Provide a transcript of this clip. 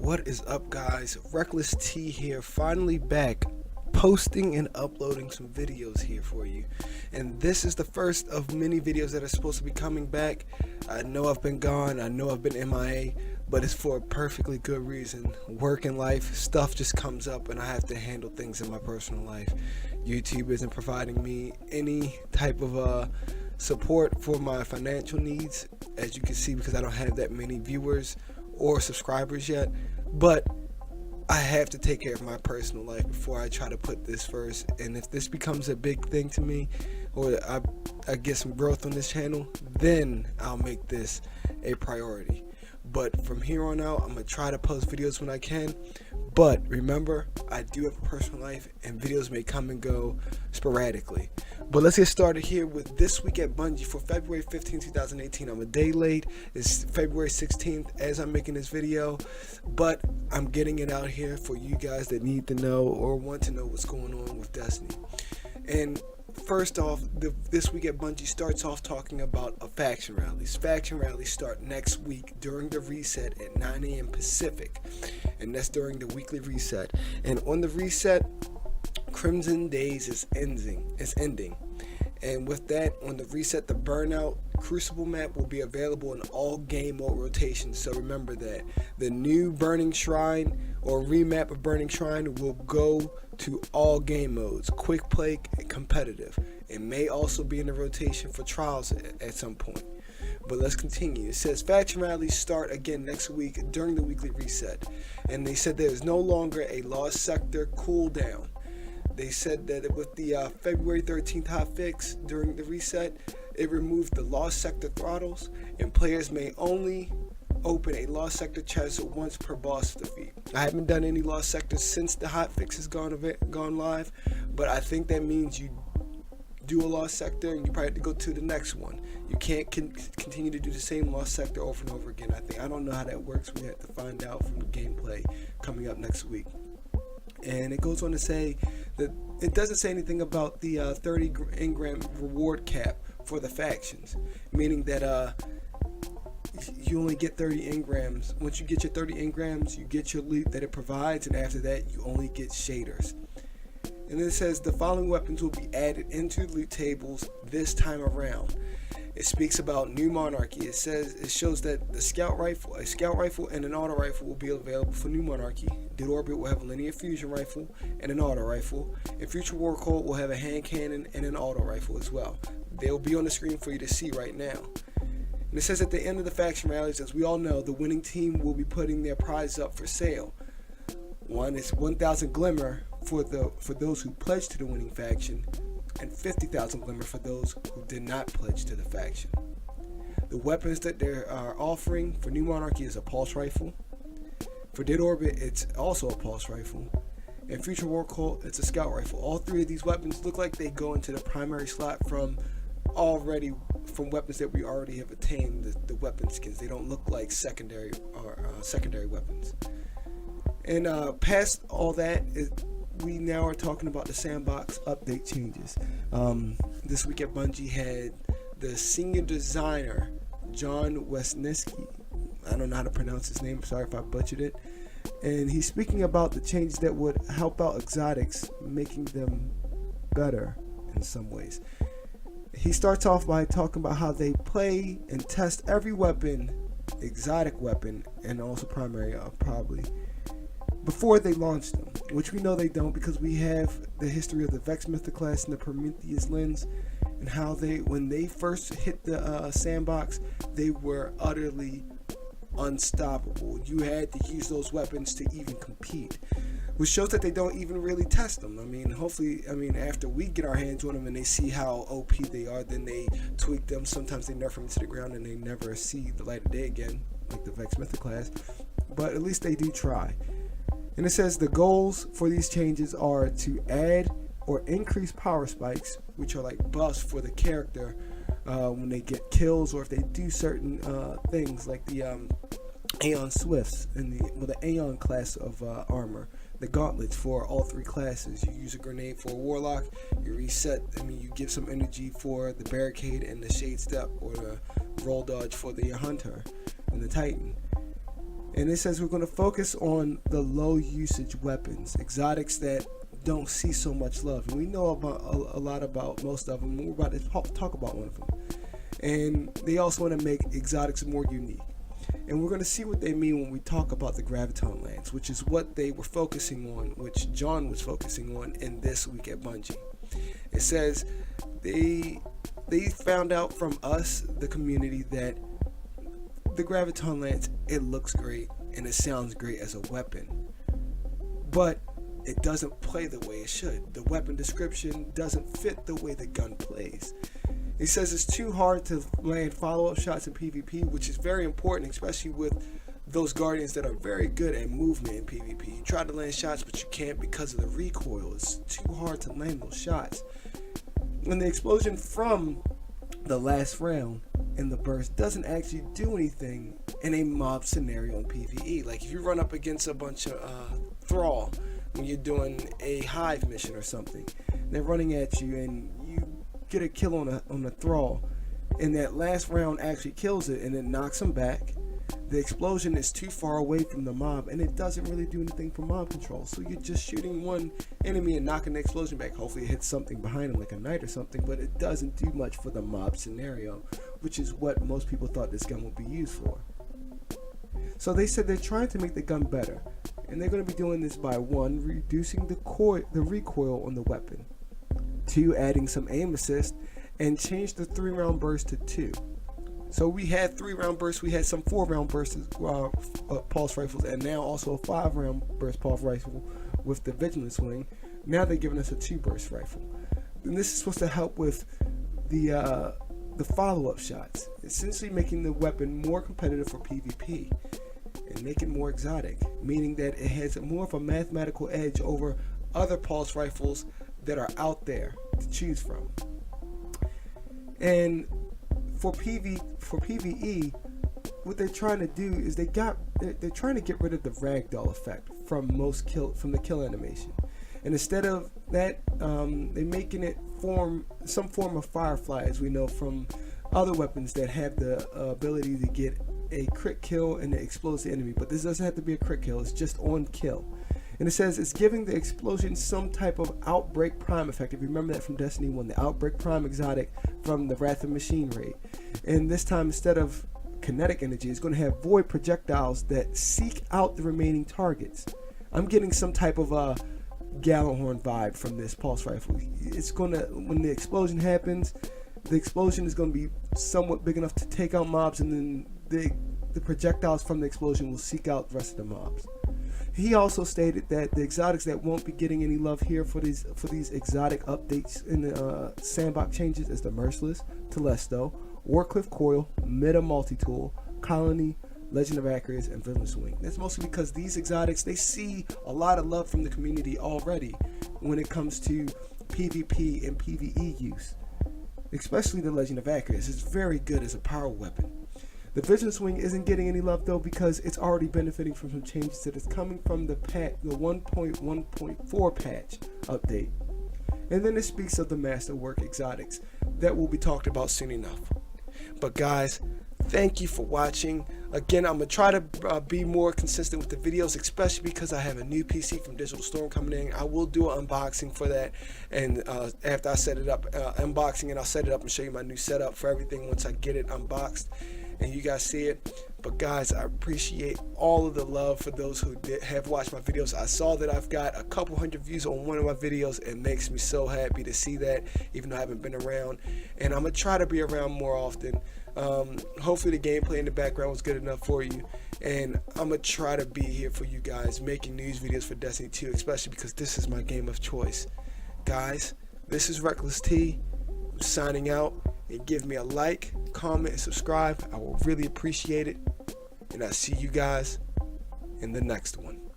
What is up, guys? Reckless T here, finally back, posting and uploading some videos here for you. And this is the first of many videos that are supposed to be coming back. I know I've been gone, I know I've been MIA, but it's for a perfectly good reason. Work and life, stuff just comes up and I have to handle things in my personal life. YouTube isn't providing me any type of support for my financial needs, as you can see, because I don't have that many viewers or subscribers yet. But I have to take care of my personal life before I try to put this first. And if this becomes a big thing to me, or I get some growth on this channel, then I'll make this a priority. But from here on out, I'm gonna try to post videos when I can. But remember, I do have a personal life and videos may come and go sporadically. But let's get started here with this week at Bungie for February 15, 2018. I'm a day late. It's February 16th as I'm making this video, but I'm getting it out here for you guys that need to know or want to know what's going on with Destiny. And first off, this week at Bungie starts off talking about faction rallies. Faction rallies start next week during the reset at 9 a.m. Pacific, and that's during the weekly reset. And on the reset, Crimson Days is ending. And with that, on the reset, the Burnout Crucible map will be available in all game mode rotations. So remember that the new Burning Shrine or remap of Burning Shrine will go to all game modes, quick play and competitive. It may also be in the rotation for trials at some point. But let's continue. It says faction rallies start again next week during the weekly reset. And they said there is no longer a Lost Sector cooldown. They said that with the February 13th hotfix during the reset, it removed the Lost Sector throttles, and players may only open a Lost Sector chest once per boss defeat. I haven't done any Lost Sectors since the hotfix has gone live, but I think that means you do a Lost Sector and you probably have to go to the next one. You can't continue to do the same Lost Sector over and over again. I don't know how that works. We have to find out from the gameplay coming up next week. And it goes on to say that it doesn't say anything about the 30 engram reward cap for the factions, meaning that you only get 30 engrams. Once you get your 30 engrams, you get your loot that it provides, and after that you only get shaders. And then it says the following weapons will be added into loot tables this time around. It speaks about New Monarchy. It shows that a scout rifle and an auto rifle will be available for New Monarchy. Dead Orbit will have a linear fusion rifle and an auto rifle, and Future War Cult will have a hand cannon and an auto rifle as well. They'll be on the screen for you to see right now. And it says at the end of the faction rallies, as we all know, the winning team will be putting their prize up for sale. One is 1,000 Glimmer for those who pledge to the winning faction, and 50,000 Glimmer for those who did not pledge to the faction. The weapons that they are offering for New Monarchy is a pulse rifle. For Dead Orbit, it's also a pulse rifle. And Future War Cult, it's a scout rifle. All three of these weapons look like they go into the primary slot from weapons that we already have attained, the weapon skins. They don't look like secondary weapons. And past all that, we now are talking about the sandbox update changes. This week at Bungie had the senior designer, John Wesniewski. I don't know how to pronounce his name, sorry if I butchered it. And he's speaking about the changes that would help out exotics, making them better in some ways. He starts off by talking about how they play and test every weapon, exotic weapon, and also primary probably, before they launch them, which we know they don't, because we have the history of the Vex Mythic class and the Prometheus lens, and how when they first hit the sandbox, they were utterly unstoppable. You had to use those weapons to even compete, which shows that they don't even really test them. Hopefully, after we get our hands on them and they see how OP they are, then they tweak them. Sometimes they nerf them to the ground and they never see the light of day again, like the Vex Mythic class, but at least they do try. And it says the goals for these changes are to add or increase power spikes, which are like buffs for the character when they get kills, or if they do certain things like the Aeon Swifts and the Aeon class of armor, the gauntlets for all three classes. You use a grenade for a warlock, you reset, you give some energy for the barricade and the shade step, or the roll dodge for the hunter and the titan. And it says we're going to focus on the low usage weapons, exotics that don't see so much love. And we know about a lot about most of them. We're about to talk about one of them. And they also want to make exotics more unique. And we're going to see what they mean when we talk about the Graviton Lance, which is what they were focusing on, which John was focusing on in this week at Bungie. It says they found out from us, the community, that the Graviton Lance, it looks great and it sounds great as a weapon, but it doesn't play the way it should. The weapon description doesn't fit the way the gun plays. He says it's too hard to land follow-up shots in PvP, which is very important, especially with those Guardians that are very good at movement in PvP. You try to land shots, but you can't because of the recoil. It's too hard to land those shots. When the explosion from the last round in the burst doesn't actually do anything in a mob scenario in PvE. Like if you run up against a bunch of thrall when you're doing a hive mission or something, they're running at you and you get a kill on a thrall, and that last round actually kills it and it knocks them back. The explosion is too far away from the mob and it doesn't really do anything for mob control. So you're just shooting one enemy and knocking the explosion back. Hopefully it hits something behind him like a knight or something, but it doesn't do much for the mob scenario, which is what most people thought this gun would be used for. So they said they're trying to make the gun better, and they're going to be doing this by 1, reducing the recoil on the weapon, 2, adding some aim assist, and change the 3-round burst to 2. So we had 3-round bursts, we had some 4-round bursts pulse rifles, and now also a 5-round burst pulse rifle with the Vigilance Wing. Now they're giving us a 2-burst rifle, and this is supposed to help with the follow-up shots, essentially making the weapon more competitive for PvP and make it more exotic, meaning that it has more of a mathematical edge over other pulse rifles that are out there to choose from. And for PvE, what they're trying to do is they're trying to get rid of the ragdoll effect from the kill animation, and instead of that, they're making it form some form of firefly, as we know from other weapons that have the ability to get a crit kill and it explodes the enemy. But this doesn't have to be a crit kill; it's just on kill. And it says it's giving the explosion some type of Outbreak Prime effect. If you remember that from Destiny 1, the Outbreak Prime exotic from the Wrath of Machine raid. And this time, instead of kinetic energy, it's going to have void projectiles that seek out the remaining targets. I'm getting some type of a Gallahorn vibe from this pulse rifle. It's going to, when the explosion happens, the explosion is going to be somewhat big enough to take out mobs, and then the projectiles from the explosion will seek out the rest of the mobs. He also stated that the exotics that won't be getting any love here for these exotic updates in the sandbox changes is the Merciless, Telesto, Warcliffe Coil, Meta Multi-Tool, Colony, Legend of Acres, and Vigilance Wing. That's mostly because these exotics, they see a lot of love from the community already when it comes to PvP and PvE use. Especially the Legend of Acres. It's very good as a power weapon. The Vigilance Wing isn't getting any love though because it's already benefiting from some changes that is coming from the 1.1.4 patch update. And then it speaks of the Masterwork exotics that will be talked about soon enough. But guys, thank you for watching. Again, I'm going to try to be more consistent with the videos, especially because I have a new PC from Digital Storm coming in. I will do an unboxing for that, and after I set it up, unboxing, and I'll set it up and show you my new setup for everything once I get it unboxed and you guys see it. But guys, I appreciate all of the love for those who have watched my videos. I saw that I've got a couple hundred views on one of my videos. It makes me so happy to see that, even though I haven't been around. And I'm going to try to be around more often. Hopefully the gameplay in the background was good enough for you. And I'm going to try to be here for you guys, making news videos for Destiny 2, especially because this is my game of choice. Guys, this is Reckless T. I'm signing out. And give me a like, comment, and subscribe. I will really appreciate it. And I'll see you guys in the next one.